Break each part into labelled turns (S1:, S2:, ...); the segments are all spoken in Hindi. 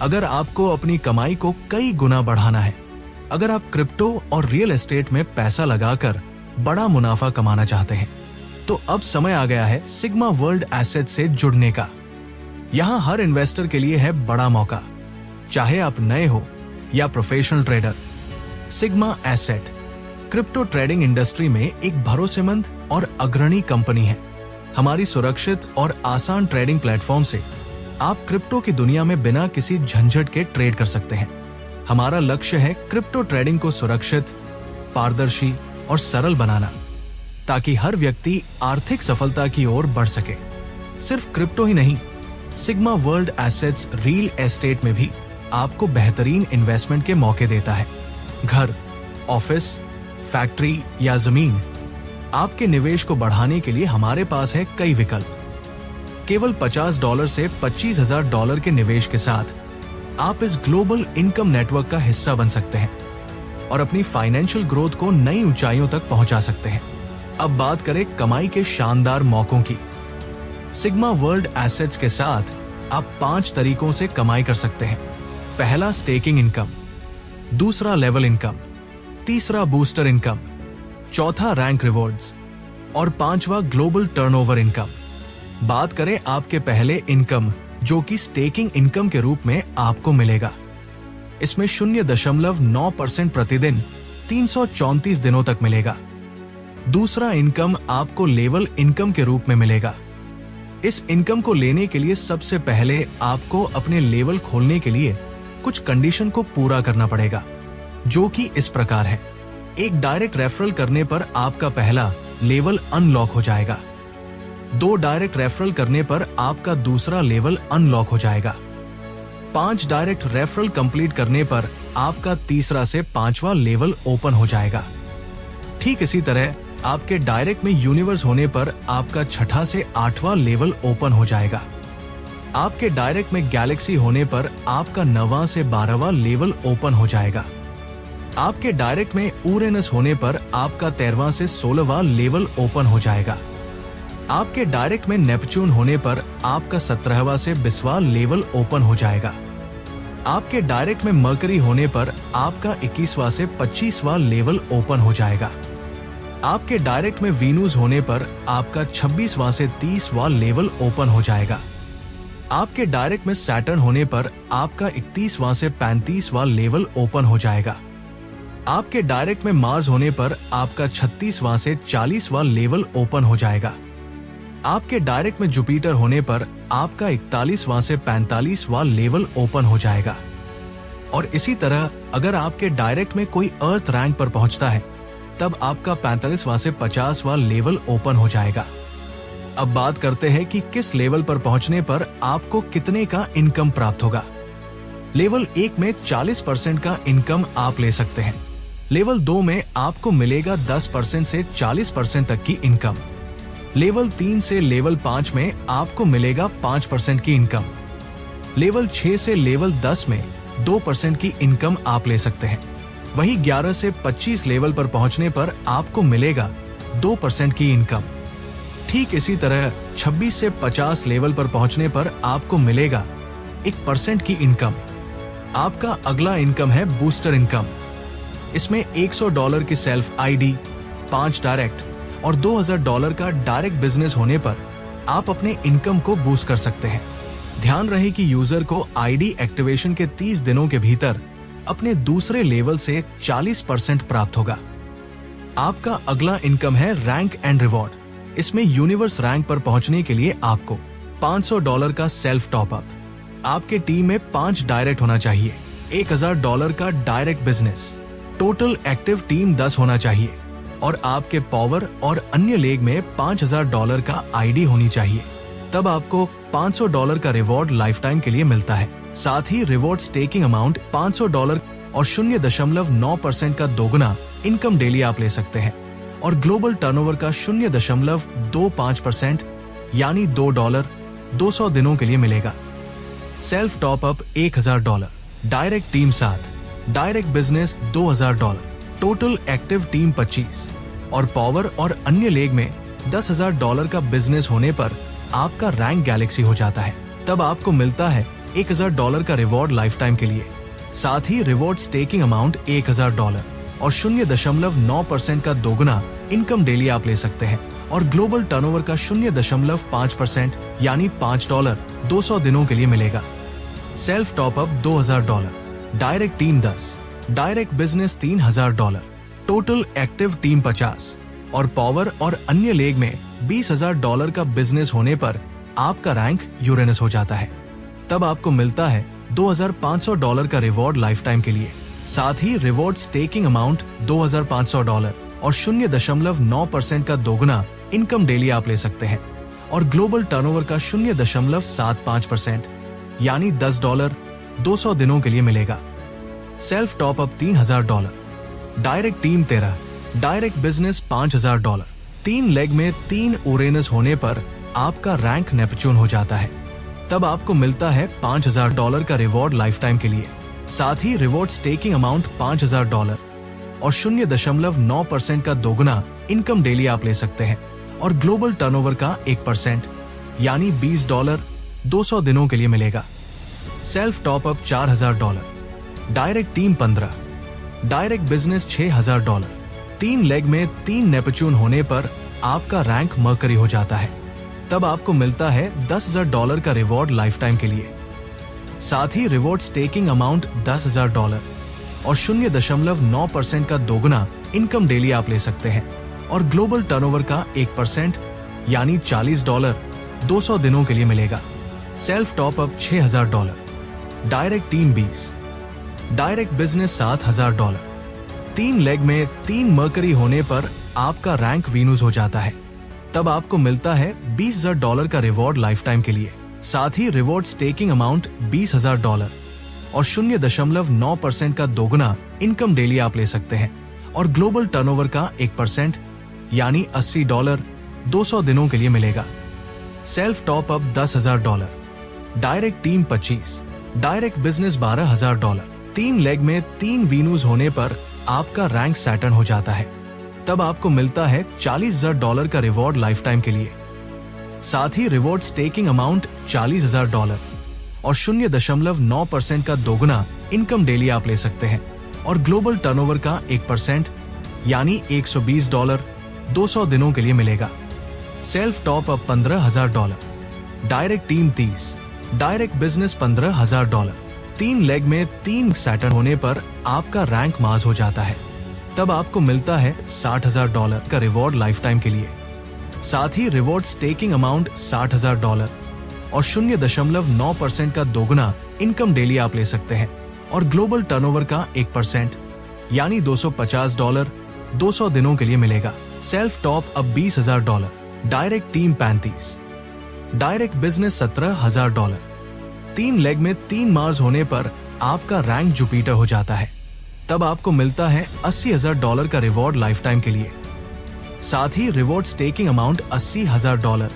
S1: अगर आपको अपनी कमाई को कई गुना बढ़ाना है, अगर आप क्रिप्टो और रियल एस्टेट में पैसा लगाकर बड़ा मुनाफा कमाना चाहते हैं, तो अब समय आ गया है सिग्मा वर्ल्ड एसेट से जुड़ने का। यहाँ हर इन्वेस्टर के लिए है बड़ा मौका, चाहे आप नए हो या professional trader. Sigma asset crypto trading industry में एक भरोसेमंद और अग्रणी कंपनी है। हमारी सुरक्षित और आसान ट्रेडिंग प्लेटफॉर्म से आप क्रिप्टो की दुनिया में बिना किसी झंझट के ट्रेड कर सकते हैं। हमारा लक्ष्य है क्रिप्टो ट्रेडिंग को सुरक्षित, पारदर्शी और सरल बनाना, ताकि हर व्यक्ति आर्थिक सफलता की ओर बढ़ सके। सिर्फ क्रिप्टो ही नहीं, sigma world assets real estate में भी आपको बेहतरीन इन्वेस्टमेंट के मौके देता है। घर, ऑफिस, फैक्ट्री या जमीन, आपके निवेश को बढ़ाने के लिए हमारे पास है कई विकल्प। केवल $50 से $25,000 के निवेश के साथ आप इस ग्लोबल इनकम नेटवर्क का हिस्सा बन सकते हैं और अपनी फाइनेंशियल ग्रोथ को नई ऊंचाइयों तक पहुंचा सकते हैं। अब बात करें कमाई के शानदार मौकों की। सिग्मा वर्ल्ड एसेट्स के साथ आप 5 तरीकों से कमाई कर सकते हैं। पहला, स्टेकिंग इनकम। दूसरा, लेवल इनकम। तीसरा, बूस्टर इनकम। चौथा, रैंक रिवॉर्ड्स। और 5वां, ग्लोबल टर्नओवर इनकम। बात करें आपके पहले इनकम, जो कि स्टेकिंग इनकम के रूप में आपको मिलेगा। इसमें 0.9% प्रतिदिन 334 दिनों तक मिलेगा। दूसरा इनकम आपको लेवल इनकम के रूप में मिलेगा। इस इनकम को लेने के लिए सबसे पहले आपको अपने लेवल खोलने के लिए कुछ कंडीशन को पूरा करना पड़ेगा, जो कि इस प्रकार है। एक डायरेक्ट रेफरल करने पर आपका पहला लेवल अनलॉक हो जाएगा। 2 डायरेक्ट रेफरल करने पर आपका दूसरा लेवल अनलॉक हो जाएगा। 5 डायरेक्ट रेफरल कंप्लीट करने पर आपका तीसरा से 5वां लेवल ओपन हो जाएगा। ठीक इसी तरह आपके डायरेक्ट में यूनिवर्स होने पर आपका 6ठा से 8वां लेवल ओपन हो जाएगा। आपके डायरेक्ट में गैलेक्सी होने पर आपका 9वां से 12वां लेवल ओपन हो जाएगा। आपके डायरेक्ट में यूरेनस होने पर आपका 13वां से 16वां लेवल ओपन हो जाएगा। आपके डायरेक्ट में नेपच्यून होने पर आपका 17वां से 20वां लेवल ओपन हो जाएगा। आपके डायरेक्ट में मरकरी होने पर आपका 21वां से 25वां लेवल ओपन हो जाएगा। आपके डायरेक्ट में वीनूस होने पर आपका 26वां से 30वां लेवल ओपन हो जाएगा। आपके डायरेक्ट में सैटर्न होने पर आपका 31वां से 35वां लेवल ओपन हो जाएगा। आपके डायरेक्ट में मार्स होने पर आपका 36वां से 40वां लेवल ओपन हो जाएगा। आपके डायरेक्ट में जुपिटर होने पर आपका 41वां से 45वां लेवल ओपन हो जाएगा। और इसी तरह अगर आपके डायरेक्ट में कोई अर्थ रैंक पर पहुंचता है, तब आपका 45वां से 50वां लेवल ओपन हो जाएगा। अब बात करते हैं कि किस लेवल पर पहुंचने पर आपको कितने का इनकम प्राप्त होगा। लेवल 1 में 40% का इनकम आप ले सकते हैं। लेवल 2 में आपको मिलेगा 10% से 40% तक की इनकम। लेवल 3 से लेवल 5 में आपको मिलेगा 5% की इनकम। लेवल 6 से लेवल 10 में 2% की इनकम आप ले सकते हैं। वही 11 से 25 लेवल पर पहुंचने पर आपको मिलेगा 2% की इनकम। ठीक इसी तरह 26 से 50 लेवल पर पहुंचने पर आपको मिलेगा 1% की इनकम। आपका अगला इनकम है बूस्टर इनकम। इसमें $100 की सेल्फ आईडी, 5 डायरेक्ट और $2000 का डायरेक्ट बिजनेस होने पर आप अपने इनकम को बूस्ट कर सकते हैं। ध्यान रहे कि यूजर को आईडी एक्टिवेशन के 30 दिनों के भीतर अपने दूसरे लेवल से 40% प्राप्त होगा। आपका अगला इनकम है रैंक एंड रिवॉर्ड। इसमें यूनिवर्स रैंक पर पहुंचने के लिए आपको $500 का सेल्फ टॉपअप, आपके टीम में 5 डायरेक्ट होना चाहिए, $1000 का direct business, total active team 10 होना चाहिए और आपके पावर और अन्य लेग में $5000 का आईडी होनी चाहिए। तब आपको $500 का रिवॉर्ड लाइफ टाइम के लिए मिलता है। साथ ही रिवॉर्ड स्टेकिंग अमाउंट $500 और 0.9% का दोगुना इनकम डेली आप ले सकते हैं और ग्लोबल टर्नओवर का 0.25% यानी $2 200 दिनों के लिए मिलेगा। Self top up $1000, direct team 7, direct business $2000, total active team 25 और पावर और अन्य लेग में $10,000 का बिजनेस होने पर आपका रैंक गैलेक्सी हो जाता है। तब आपको मिलता है $1000 का रिवॉर्ड लाइफ टाइम के लिए। साथ ही रिवॉर्ड स्टेकिंग अमाउंट $1000 और 0.9% का दोगुना इनकम डेली आप ले सकते हैं और ग्लोबल टर्नओवर का 0.5% यानी $5 200 दिनों के लिए मिलेगा। Self top up $2000, direct team 10, direct business $3000, total active team 50 और पावर और अन्य लेग में $20000 का बिजनेस होने पर आपका रैंक यूरेनस हो जाता है। तब आपको मिलता है $2500 का रिवॉर्ड लाइफ टाइम के लिए। साथ ही रिवॉर्ड स्टेकिंग अमाउंट $2500 और 0.9% का दोगुना इनकम डेली आप ले सकते हैं और ग्लोबल टर्नओवर का 0.75% यानी $10 200 दिनों के लिए मिलेगा। Self top up $3000, direct team 13, direct business $5000, 3 leg में 3 यूरेनस होने पर आपका रैंक नेपच्यून हो जाता है। तब आपको मिलता है $5000 का रिवॉर्ड लाइफ टाइम के लिए। साथ ही रिवॉर्ड स्टेकिंग अमाउंट $5000 और 0.9% का दोगुना इनकम डेली आप ले सकते हैं और ग्लोबल टर्नओवर का 1% यानी $20 200 दिनों के लिए मिलेगा। Self top up $4000, direct team 15, direct business $6000, 3 leg में 3 नेपच्यून होने पर आपका रैंक मर्करी हो जाता है। तब आपको मिलता है $10,000 का रिवॉर्ड लाइफ टाइम के लिए। साथ ही रिवॉर्ड स्टेकिंग अमाउंट $10,000 और 0.9% का दोगुना इनकम डेली आप ले सकते हैं और ग्लोबल टर्नओवर का 1% यानी $40 200 दिनों के लिए मिलेगा। Self top up $6000, direct team 20, direct business $7000, 3 leg में 3 मर्करी होने पर आपका रैंक वीनस हो जाता है। तब आपको मिलता है $20,000 का रिवॉर्ड लाइफ टाइम के लिए। साथ ही रिवॉर्ड स्टेकिंग अमाउंट $20,000 और 0.9% का दोगुना इनकम डेली आप ले सकते हैं और ग्लोबल टर्नओवर का 1% यानी $80 200 दिनों के लिए मिलेगा। Self top up $10,000, direct team 25, direct business $12,000, 3 leg में 3 वीनूज होने पर आपका रैंक सैटर्न हो जाता है। तब आपको मिलता है $40,000 का रिवॉर्ड लाइफ टाइम के लिए। साथ ही रिवॉर्ड स्टेकिंग अमाउंट $40,000 और 0.9% का दोगुना इनकम डेली आप ले सकते हैं और ग्लोबल टर्नओवर का 1% यानी $120 200 दिनों के लिए मिलेगा। Self top up $15,000, direct team 30, direct business $15,000, 3 leg में 3 सैटर्न होने पर आपका रैंक मास हो जाता है। तब आपको मिलता है $60,000 का रिवॉर्ड लाइफ टाइम के लिए। साथ ही रिवॉर्ड स्टेकिंग अमाउंट $60,000 और 0.9% का दोगुना इनकम डेली आप ले सकते हैं और ग्लोबल टर्नओवर का 1% यानी $250 200 दिनों के लिए मिलेगा। सेल्फ टॉप अब $20,000, direct team 35, direct business $17,000, 3 leg में 3 मार्स होने पर आपका रैंक जुपिटर हो जाता है। तब आपको मिलता है $80,000 का रिवॉर्ड लाइफ टाइम के लिए। साथ ही रिवॉर्ड स्टेकिंग अमाउंट $80,000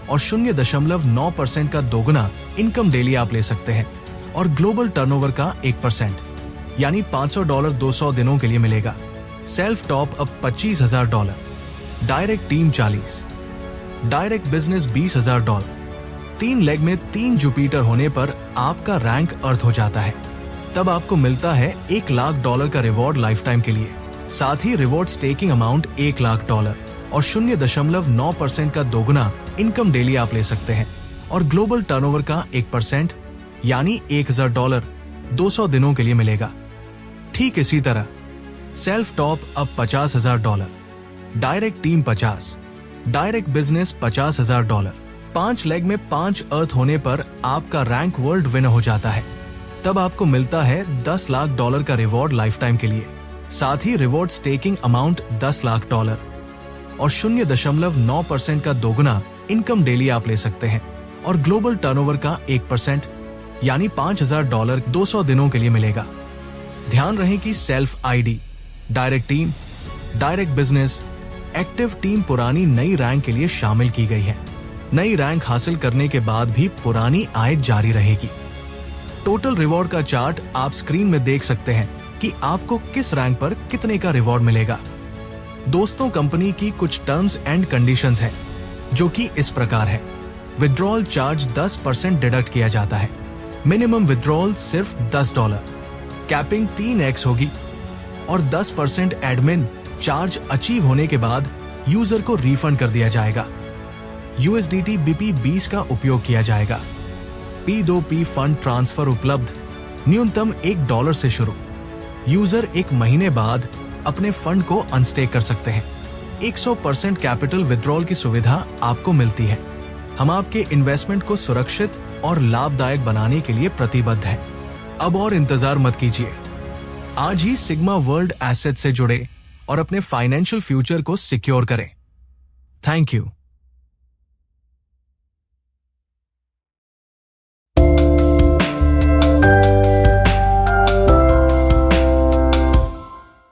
S1: और 0.9% का दोगुना इनकम डेली आप ले सकते हैं और ग्लोबल टर्नओवर का 1% यानी $500 200 दिनों के लिए मिलेगा। सेल्फ टॉप अब $25,000, direct team 40, direct business $20,000, 3 leg में 3 जुपिटर होने पर आपका रैंक अर्थ हो जाता है। तब आपको मिलता है $1,00,000 का रिवॉर्ड लाइफ टाइम के लिए। साथ ही रिवॉर्ड स्टेकिंग अमाउंट $1,00,000 और 0.9% का दोगुना इनकम डेली आप ले सकते हैं और ग्लोबल टर्नओवर का 1% यानी $1,000 200 दिनों के लिए मिलेगा। ठीक इसी तरह सेल्फ टॉप अब $50,000, direct team 50, direct business $50,000, 5 leg में 5 अर्थ होने पर आपका रैंक वर्ल्ड विनर हो जाता है। तब आपको मिलता है $10,00,000 का रिवॉर्ड लाइफ टाइम के लिए। साथ ही रिवॉर्ड स्टेकिंग अमाउंट $10,00,000 और 0.9% का दोगुना इनकम डेली आप ले सकते हैं और ग्लोबल टर्नओवर का 1% यानी $5,000 200 दिनों के लिए मिलेगा। ध्यान रहे कि self ID, direct team, direct business, active team पुरानी नई रैंक के लिए शामिल की गई है। नई रैंक हासिल करने के बाद भी पुरानी आय जारी रहेगी। टोटल रिवॉर्ड का चार्ट आप स्क्रीन में देख सकते हैं कि आपको किस रैंक पर कितने का रिवॉर्ड मिलेगा। दोस्तों, कंपनी की कुछ टर्म्स एंड कंडीशंस हैं जो कि इस प्रकार है। विड्रॉल चार्ज 10% डिडक्ट किया जाता है। मिनिमम विड्रॉल सिर्फ $10, कैपिंग 3x होगी और 10% एडमिन चार्ज अचीव होने के बाद यूजर को रिफंड कर दिया जाएगा। USDT BP20 का उपयोग किया जाएगा। P2P फंड ट्रांसफर उपलब्ध, न्यूनतम $1 से शुरू। यूजर 1 महीने बाद अपने फंड को अनस्टेक कर सकते हैं। 100% कैपिटल विड्रॉल की सुविधा आपको मिलती है। हम आपके इन्वेस्टमेंट को सुरक्षित और लाभदायक बनाने के लिए प्रतिबद्ध हैं। अब और इंतजार मत कीजिए, आज ही सिग्मा वर्ल्ड एसेट से जुड़े और अपने फाइनेंशियल फ्यूचर को सिक्योर करें। Thank you.